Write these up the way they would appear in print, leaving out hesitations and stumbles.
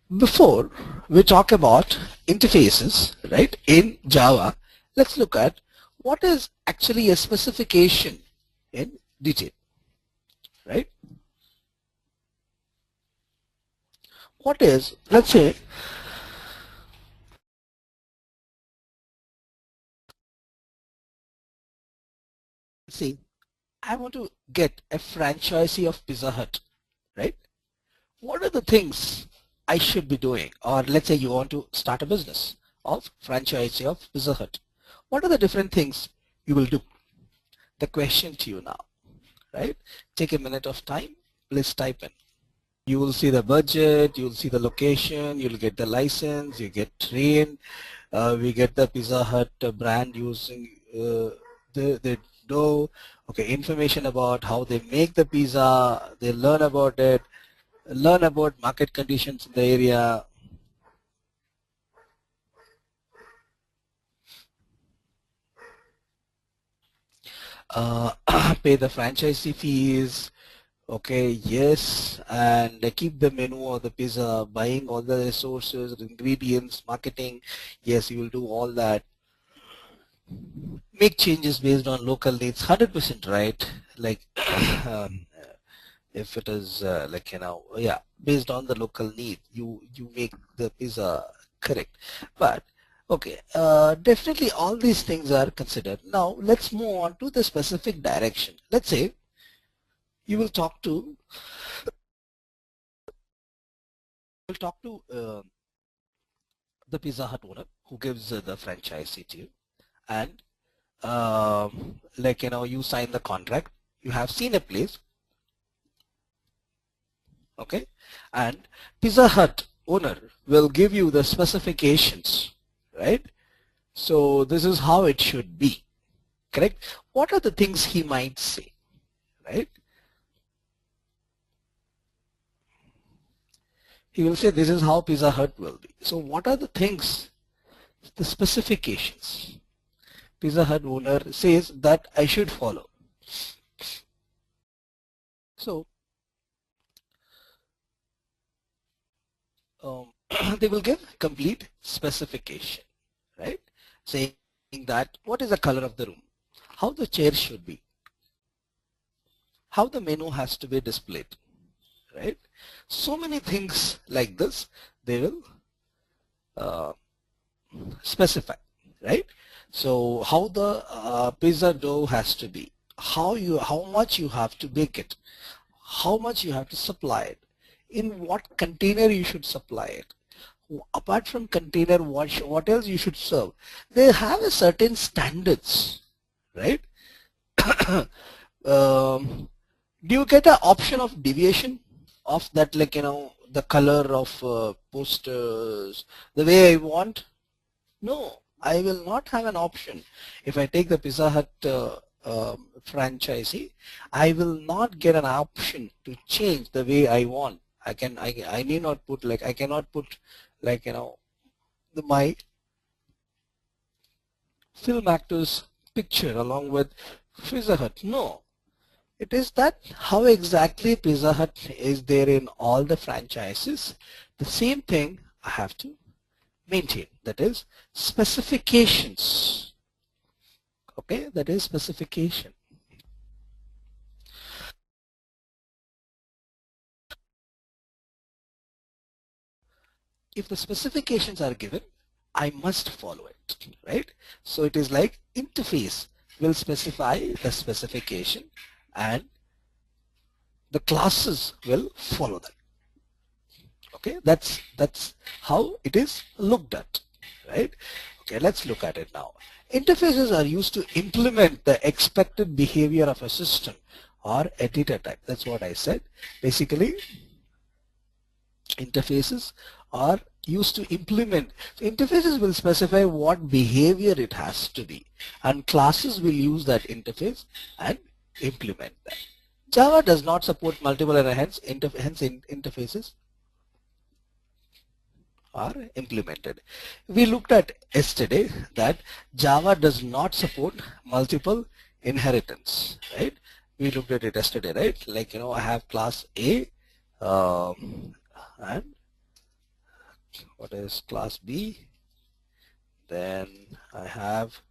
Before we talk about interfaces, right, in Java, let's look at what is actually a specification in detail, right? What is, let's say, see, I want to get a franchisee of Pizza Hut, right? What are the things I should be doing? Or let's say you want to start a business of franchisee of Pizza Hut. What are the different things you will do? The question to you now, right? Take a minute of time, please type in. You will see the budget, you will see the location, you'll get the license, you get trained, we get the Pizza Hut brand using the dough, okay, information about how they make the pizza, they learn about it, learn about market conditions in the area. Pay the franchisee fees, okay, yes, and keep the menu of the pizza, buying all the resources, ingredients, marketing, yes, you will do all that. Make changes based on local needs, 100% right, like if it is like, yeah, based on the local need, you make the pizza correct. But okay, definitely all these things are considered. Now let's move on to the specific direction. Let's say you will talk to the Pizza Hut owner who gives the franchisee to you, and like, you sign the contract, you have seen a place, okay, and Pizza Hut owner will give you the specifications, right? So this is how it should be, correct? What are the things he might say, right? He will say this is how Pizza Hut will be. So what are the things, the specifications Pizza Hut owner says that I should follow? So they will give complete specification, right? Saying that what is the color of the room, how the chair should be, how the menu has to be displayed, right? So many things like this they will specify, right? So how the pizza dough has to be, how much you have to bake it, how much you have to supply it, in what container you should supply it, apart from container, what else you should serve. They have a certain standards, right? Do you get an option of deviation of that, like, the color of posters, the way I want? No, I will not have an option. If I take the Pizza Hut franchisee, I will not get an option to change the way I want. I need not put, like, I cannot put, like, my film actor's picture along with Pizza Hut. No, it is that how exactly Pizza Hut is there in all the franchises. The same thing I have to maintain, that is specifications. Okay, that is specification. If the specifications are given, I must follow it, right? So it is like interface will specify the specification and the classes will follow that. Okay, that's how it is looked at, right? Okay, let's look at it now. Interfaces are used to implement the expected behavior of a system or a data type. That's what I said. Basically, interfaces are used to implement. So interfaces will specify what behavior it has to be, and classes will use that interface and implement that. Java does not support multiple and hence interfaces are implemented. We looked at yesterday that Java does not support multiple inheritance, right? We looked at it yesterday, right? Like, I have class A and what is class B? Then I have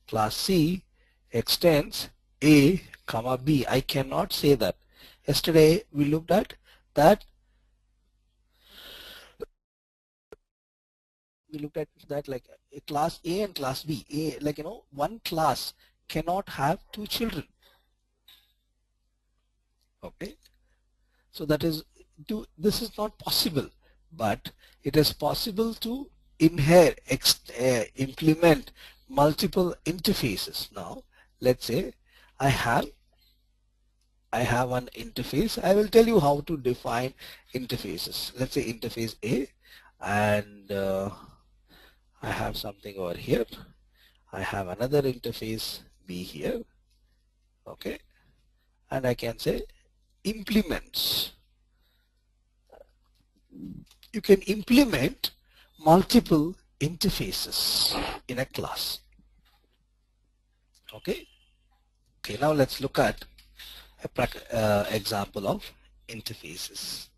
class C extends A comma B. I cannot say that. Yesterday we looked at that. We looked at that like a class A and class B. A, like, one class cannot have two children. Okay, so that is this is not possible, but it is possible to implement multiple interfaces. Now let's say I have one interface. I will tell you how to define interfaces. Let's say interface A, and I have something over here. I have another interface B here. Okay, and I can say implements. You can implement multiple interfaces in a class. Okay, now let's look at a example of interfaces.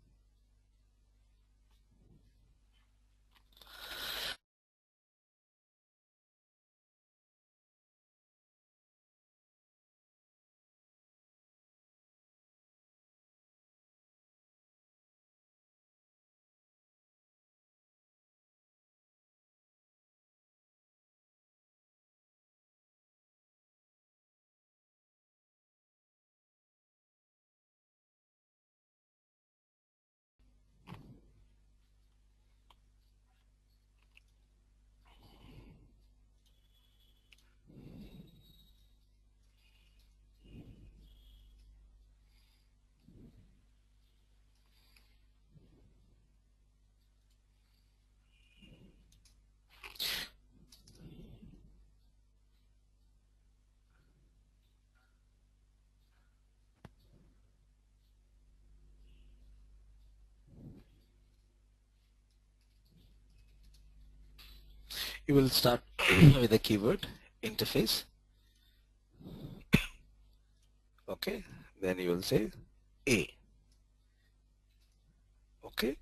You will start with the keyword interface. Okay, then you will say A. Okay,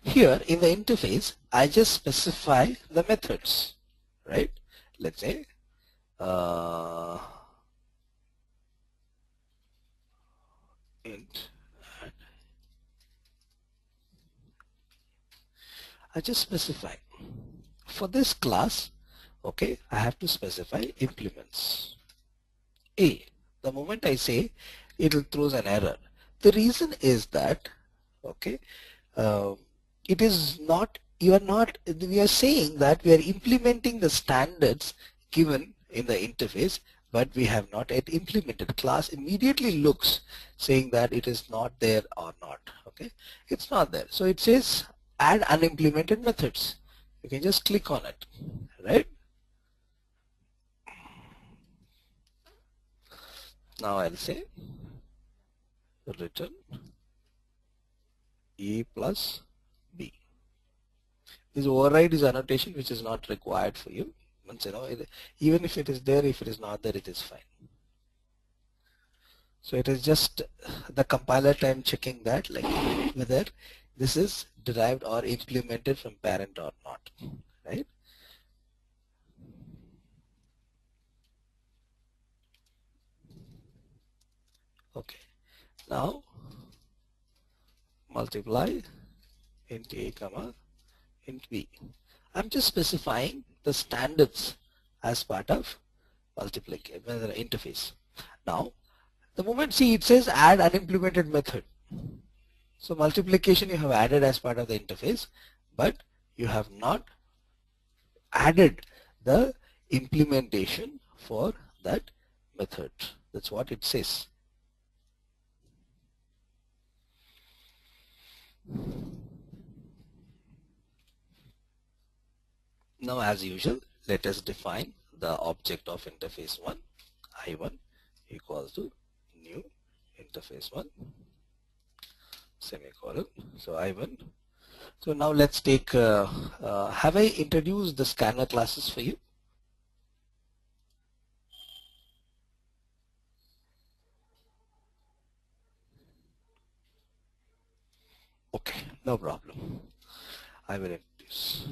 here in the interface I just specify the methods, right? Let's say int, I just specify for this class. Okay, I have to specify implements A. The moment I say, it will throws an error. The reason is that, okay, uh, it is not, you are not, we are saying that we are implementing the standards given in the interface, but we have not yet implemented. Class immediately looks saying that it is not there or not. Okay, it's not there. So it says add unimplemented methods. You can just click on it, right? Now I'll say return E plus B. This override is annotation which is not required for you. Once even if it is there, if it is not there, it is fine. So it is just the compiler time checking that, like whether this is derived or implemented from parent or not, right? Okay. Now multiply int A comma int B. I'm just specifying the standards as part of multiplication interface. Now the moment see it says add unimplemented method. So multiplication you have added as part of the interface, but you have not added the implementation for that method. That's what it says. Now as usual, let us define the object of interface 1. I1 equals to new interface 1 semicolon. So I1. So now let's take, have I introduced the scanner classes for you? Okay, no problem. I will introduce.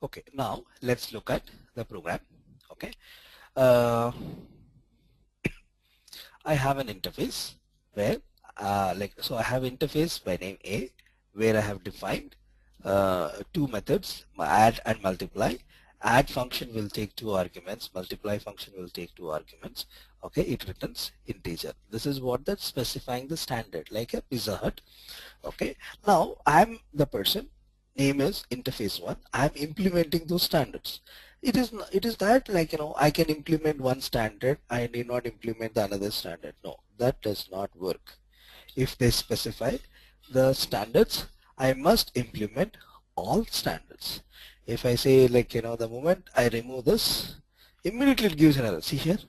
Okay, now let's look at the program. Okay, uh, I have an interface where so I have interface by name A where I have defined two methods, add and multiply. Add function will take two arguments, multiply function will take two arguments. Okay, it returns integer. This is what that's specifying the standard, like a Pizza Hut. Okay, now I'm the person, name is interface one. I'm implementing those standards. It is that, like, I can implement one standard, I need not implement the another standard. No, that does not work. If they specify the standards, I must implement all standards. If I say, like, the moment I remove this, immediately it gives an error. See here,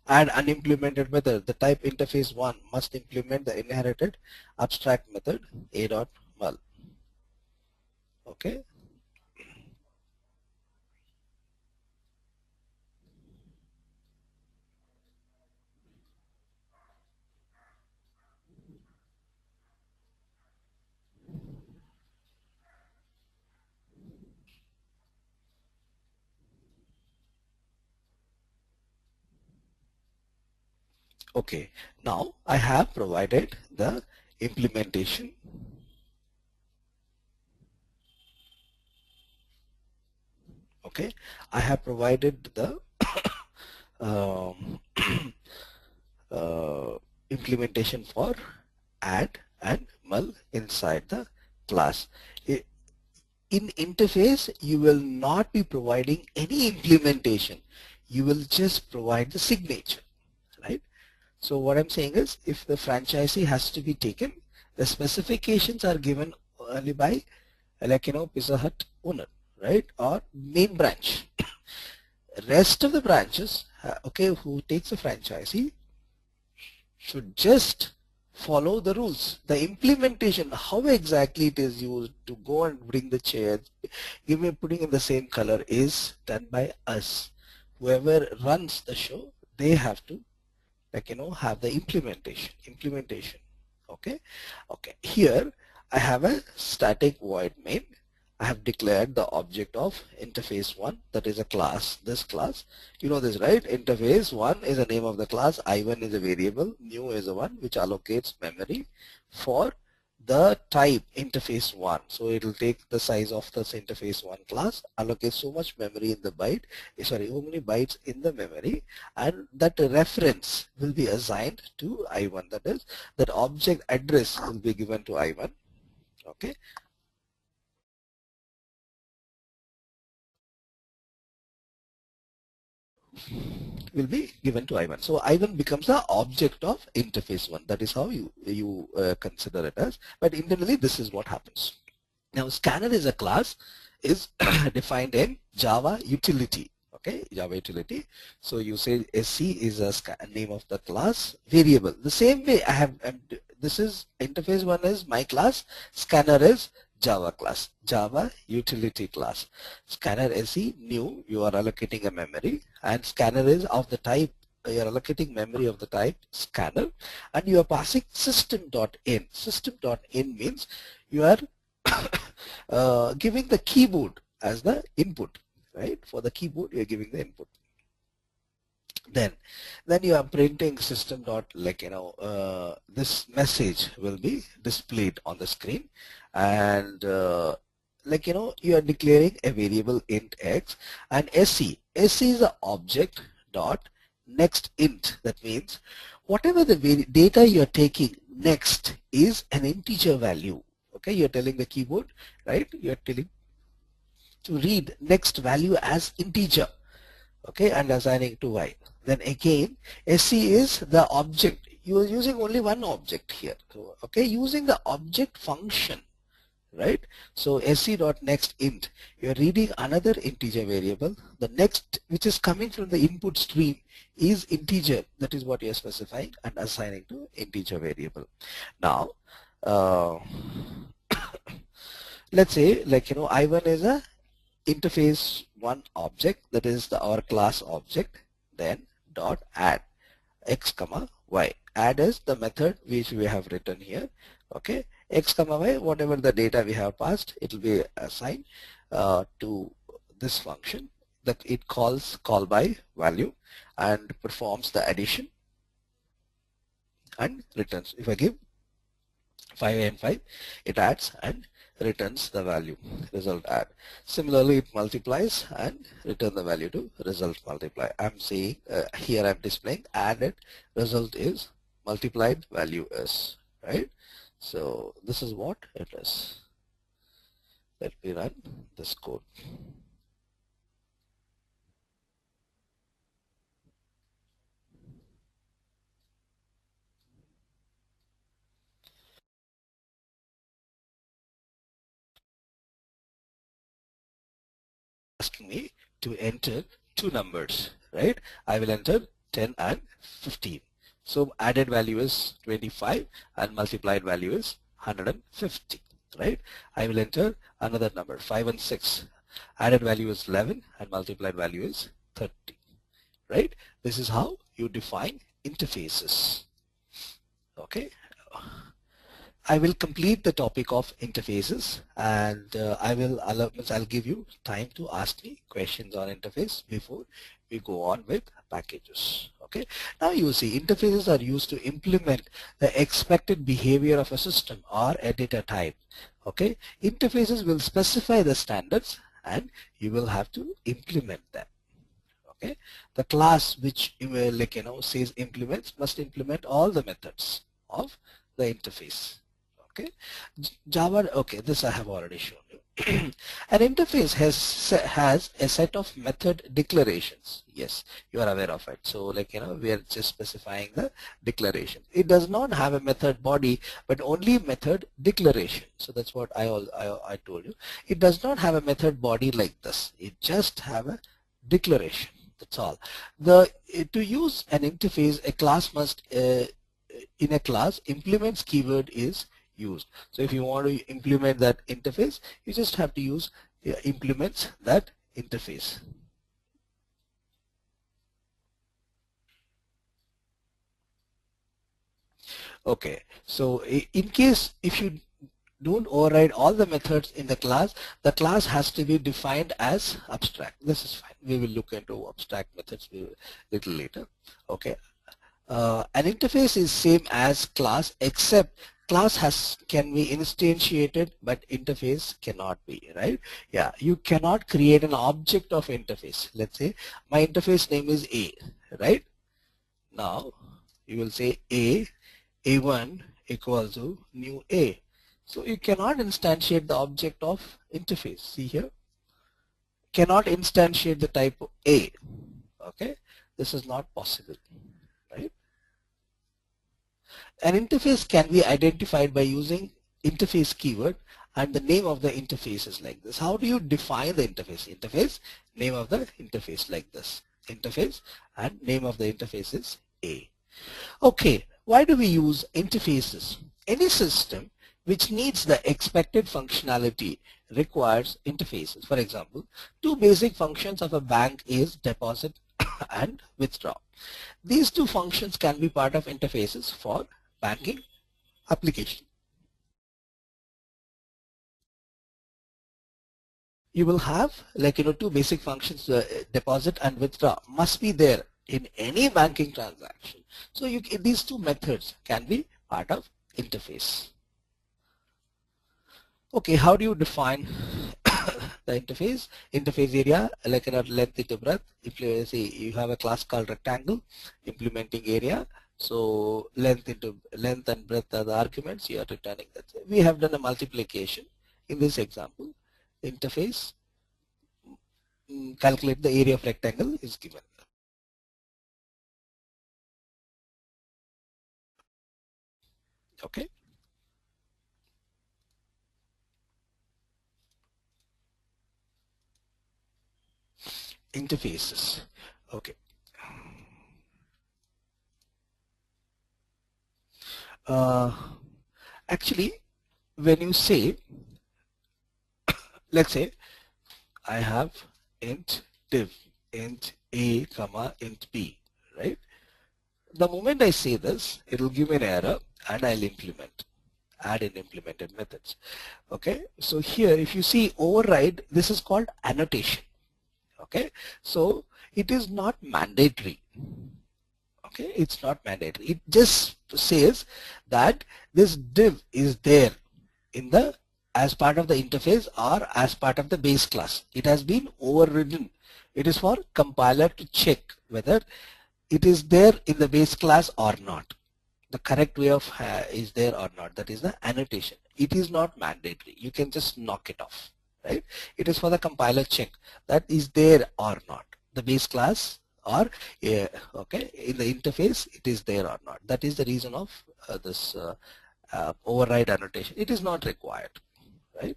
add unimplemented method. The type interface one must implement the inherited abstract method a dot mul. Okay. Okay. Now I have provided the implementation. Okay. I have provided the um, implementation for add and mul inside the class. In interface, you will not be providing any implementation. You will just provide the signature, right? So what I'm saying is, if the franchisee has to be taken, the specifications are given only by, like, Pizza Hut owner, right? Or main branch. Rest of the branches, okay, who takes a franchisee should just follow the rules. The implementation, how exactly it is used to go and bring the chairs, even putting in the same color, is done by us. Whoever runs the show, they have to have the implementation. Okay, here I have a static void main. I have declared the object of interface1, that is a class, this class. You know this, right? Interface1 is the name of the class, I1 is a variable, new is a one which allocates memory for the type interface1. So it will take the size of this interface1 class, allocate so much memory in the byte, so many bytes in the memory, and that reference will be assigned to I1. That is, that object address will be given to I1. Okay. Will be given to I1. So I1 becomes the object of interface 1. That is how you consider it as. But internally, this is what happens. Now, scanner is a class, is defined in Java utility. Okay, Java utility. So you say SC is a name of the class variable. The same way I have, this is interface 1 is my class, scanner is Java class, Java utility class. Scanner SE new, you are allocating a memory, and scanner is of the type, you are allocating memory of the type scanner, and you are passing system.in. System.in means you are giving the keyboard as the input, right? For the keyboard, you are giving the input. Then you are printing system dot, this message will be displayed on the screen, and you are declaring a variable int x, and SE is the object dot next int. That means whatever the data you are taking next is an integer value. Okay, you are telling the keyboard, right? You are telling to read next value as integer. Okay, and assigning to y. Then again, SE is the object. You are using only one object here. So, okay, using the object function, right? So SE.next int, you are reading another integer variable. The next, which is coming from the input stream, is integer. That is what you are specifying and assigning to integer variable. Now, let's say I1 is a interface 1 object, that is our class object. Then dot add x comma y. Add is the method which we have written here. Okay, x comma y, whatever the data we have passed, it will be assigned to this function. That it calls call by value and performs the addition and returns. If I give 5 and 5, it adds and returns the value result add. Similarly, it multiplies and return the value to result multiply. I'm saying here I'm displaying added result is multiplied value is, right? So this is what it is. Let me run this code. Asking me to enter two numbers, right? I will enter 10 and 15. So added value is 25 and multiplied value is 150, right? I will enter another number, 5 and 6. Added value is 11 and multiplied value is 30, right? This is how you define interfaces. Okay. I will complete the topic of interfaces, and I'll give you time to ask me questions on interface before we go on with packages. Okay. Now you see, interfaces are used to implement the expected behavior of a system or a data type. Okay. Interfaces will specify the standards and you will have to implement them. Okay. The class which says implements must implement all the methods of the interface. Okay, Java, okay, this I have already shown you. An interface has a set of method declarations. Yes, you are aware of it. So we are just specifying the declaration. It does not have a method body, but only method declaration. So that's what I told you. It does not have a method body like this. It just have a declaration. That's all. To use an interface, a class must in a class, implements keyword is used. So if you want to implement that interface, you just have to use implements that interface. Okay, so in case if you don't override all the methods in the class has to be defined as abstract. This is fine. We will look into abstract methods a little later. Okay. An interface is same as class, except class can be instantiated but interface cannot be, right? Yeah, you cannot create an object of interface. Let's say my interface name is A, right? Now you will say A1 equals to new A. So you cannot instantiate the object of interface. See here, cannot instantiate the type of A. Okay, this is not possible, right? An interface can be identified by using interface keyword, and the name of the interface is like this. How do you define the interface? Interface, name of the interface like this. Interface and name of the interface is A. Okay, why do we use interfaces? Any system which needs the expected functionality requires interfaces. For example, two basic functions of a bank is deposit and withdraw. These two functions can be part of interfaces for banking application. You will have two basic functions, deposit and withdraw must be there in any banking transaction. So these two methods can be part of interface. Okay, how do you define the interface? Interface area, length into breadth. If you say you have a class called rectangle, implementing area. So length and breadth are the arguments you are returning. That we have done a multiplication in this example. Interface, calculate the area of rectangle is given. Okay. Interfaces. Okay. Actually, when you say, let's say I have int div, int a comma int b, right? The moment I say this, it will give me an error and I'll implement, add in implemented methods. Okay, so here if you see override, this is called annotation. Okay, so it is not mandatory. Okay, it's not mandatory. It just says that this div is there in the as part of the interface or as part of the base class. It has been overridden. It is for compiler to check whether it is there in the base class or not. The correct way of is there or not. That is the annotation. It is not mandatory. You can just knock it off, right? It is for the compiler check that is there or not. The base class or okay, in the interface it is there or not. That is the reason of this override annotation. It is not required, right?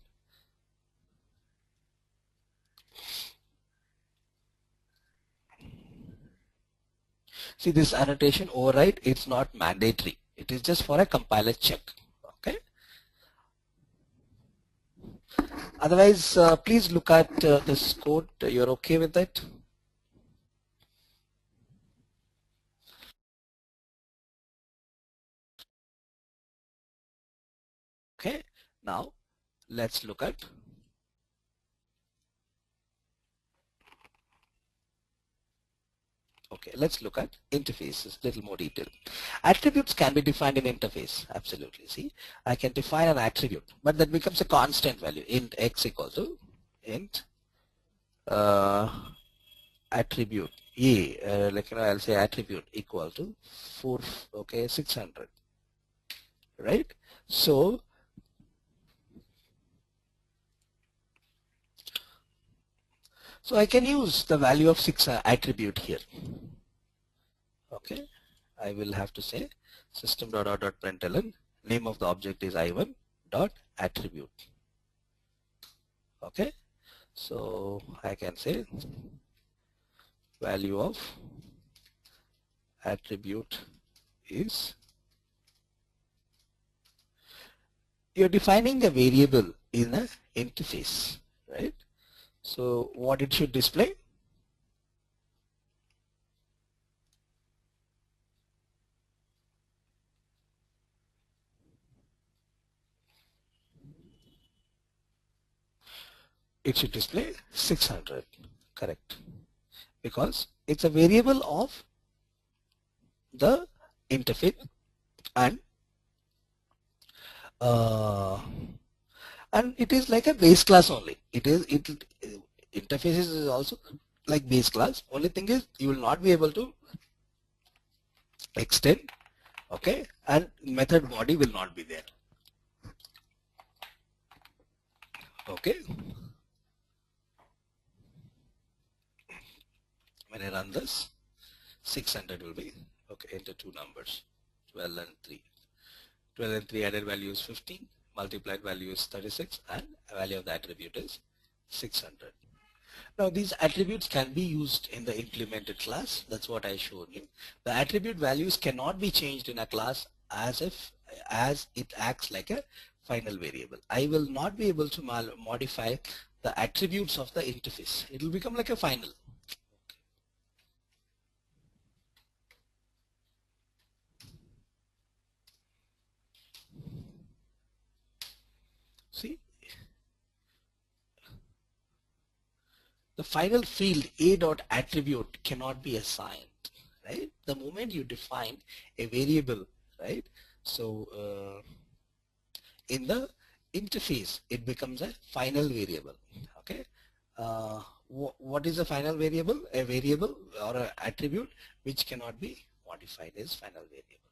See, this annotation override, it's not mandatory. It is just for a compiler check. Okay. Otherwise, please look at this code. You're okay with that? Okay. Now, let's look at okay, let's look at interfaces, little more detail. Attributes can be defined in interface, absolutely. See, I can define an attribute, but that becomes a constant value. Int x equals to int attribute I'll say attribute equal to 600, right? So I can use the value of 6 attribute here. Okay, I will have to say system.out.println, name of the object is I1 dot attribute. Okay, so I can say value of attribute is you're defining a variable in an interface, right? So what it should display? It should display 600, correct? Because it's a variable of the interface, and uh, it is like a base class only. Interfaces is also like base class. Only thing is you will not be able to extend, okay, and method body will not be there. Okay, when I run this, 600 will be, okay, enter two numbers, 12 and 3. 12 and 3 added value is 15, multiplied value is 36, and value of the attribute is 600. Now these attributes can be used in the implemented class. That's what I showed you. The attribute values cannot be changed in a class as it acts like a final variable. I will not be able to modify the attributes of the interface. It will become like a final. See, the final field a.attribute cannot be assigned, right? The moment you define a variable, right? So in the interface, it becomes a final variable. Okay. What is a final variable? A variable or an attribute which cannot be modified is final variable.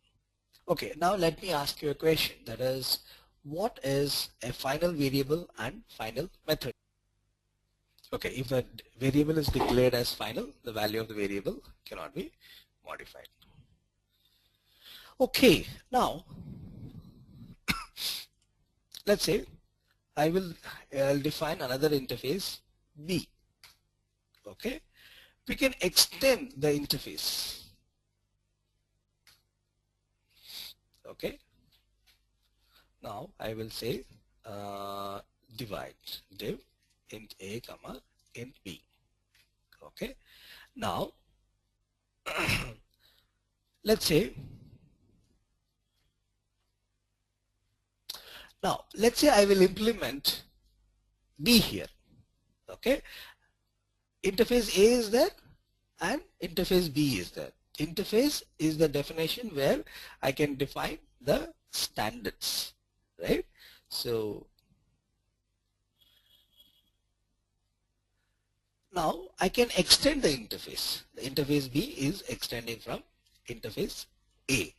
Okay, now let me ask you a question. That is, what is a final variable and final method? Okay, if a variable is declared as final, the value of the variable cannot be modified. Okay, now let's say I'll define another interface B. Okay, we can extend the interface. Okay, now I will say divide div int a comma int b. Okay, now let's say I will implement B here. Okay, interface A is there and interface B is there. Interface is the definition where I can define the standards, right? So now I can extend the interface. The interface B is extending from interface A,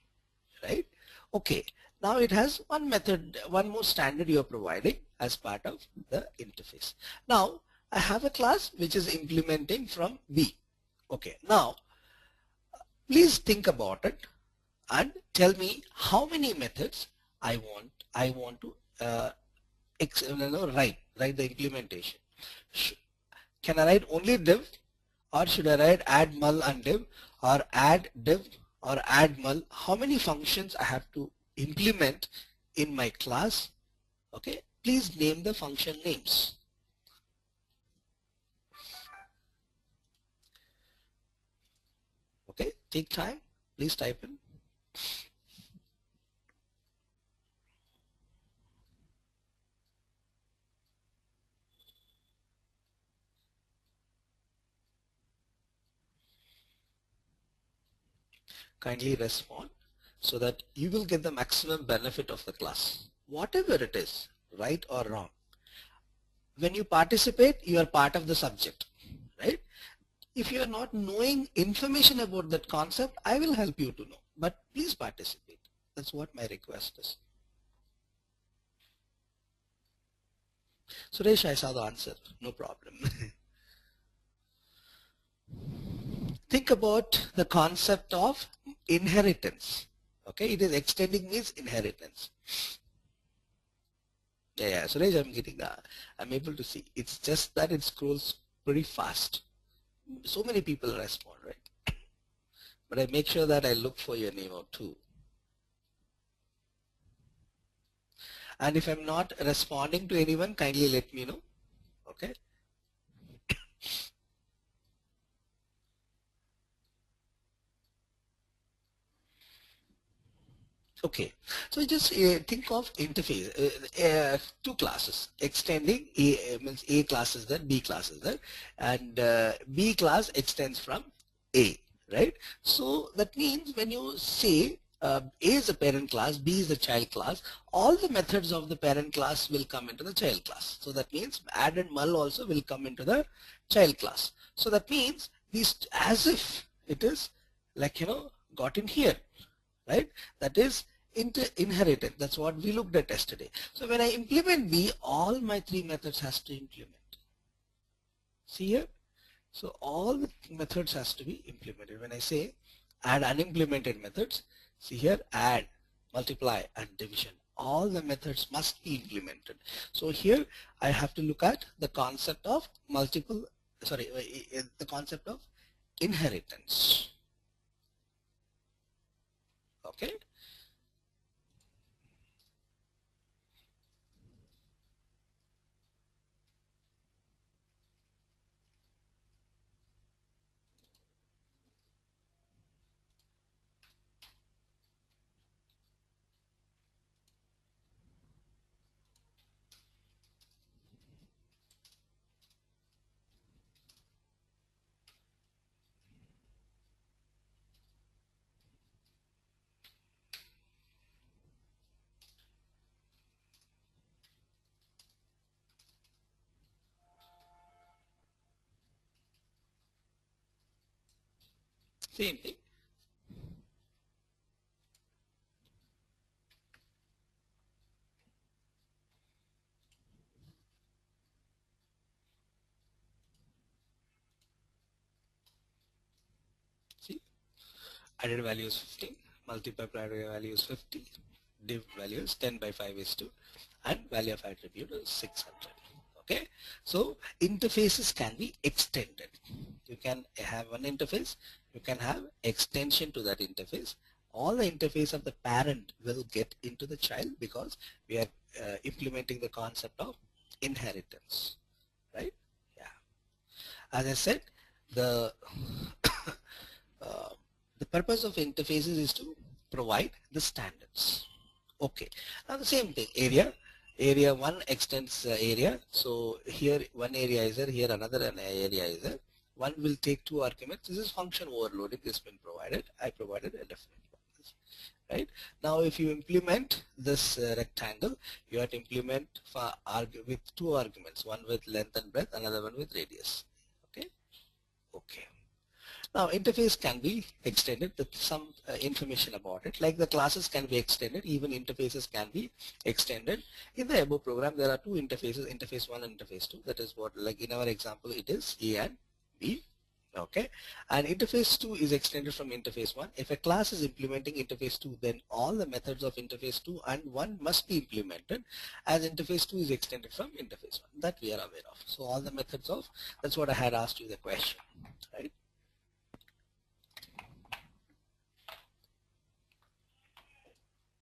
right? Okay, now it has one method, one more standard you are providing as part of the interface. Now I have a class which is implementing from B. Okay, now please think about it and tell me how many methods I want to write the implementation. Can I write only div, or should I write add mul and div, or add div or add mul? How many functions I have to implement in my class? Okay, please name the function names. Okay, take time, please type in. Kindly respond so that you will get the maximum benefit of the class. Whatever it is, right or wrong. When you participate, you are part of the subject, right? If you are not knowing information about that concept, I will help you to know, but please participate. That's what my request is. Suresh, I saw the answer, no problem. Think about the concept of inheritance. Okay, it is extending means inheritance. Yeah, Suresh, I'm getting that. I'm able to see. It's just that it scrolls pretty fast. So many people respond, right? But I make sure that I look for your name out too. And if I'm not responding to anyone, kindly let me know. Okay. Okay, so just think of interface, two classes, extending means A class is there, B class is there, and B class extends from A, right? So that means when you say A is a parent class, B is a child class, all the methods of the parent class will come into the child class. So that means add and mul also will come into the child class. So that means these, as if it is like, got in here, right? That is inherited. That's what we looked at yesterday. So when I implement B, all my three methods has to implement. See here? So all the methods has to be implemented. When I say add unimplemented methods, see here, add, multiply, and division. All the methods must be implemented. So here I have to look at the concept of the concept of inheritance. Okay. Same thing. See, added value is 15, multiplied value is 50, div value is 10 by 5 is 2, and value of attribute is 600. Okay, so interfaces can be extended. You can have one interface, you can have extension to that interface. All the interface of the parent will get into the child because we are implementing the concept of inheritance, right? Yeah. As I said, the the purpose of interfaces is to provide the standards. Okay, now the same thing, area 1 extends area. So here one area is there, here another area is there. One will take two arguments. This is function overloading, this has been provided. I provided a definite one, right? Now if you implement this rectangle, you have to implement with two arguments, one with length and breadth, another one with radius. Okay. Okay. Now interface can be extended with some information about it, like the classes can be extended, even interfaces can be extended. In the above program there are two interfaces, interface 1 and interface 2. That is what, like in our example, it is A and B. Okay, and interface 2 is extended from interface 1. If a class is implementing interface 2, then all the methods of interface 2 and 1 must be implemented, as interface 2 is extended from interface 1. That we are aware of. So all the methods of, that's what I had asked you the question, right?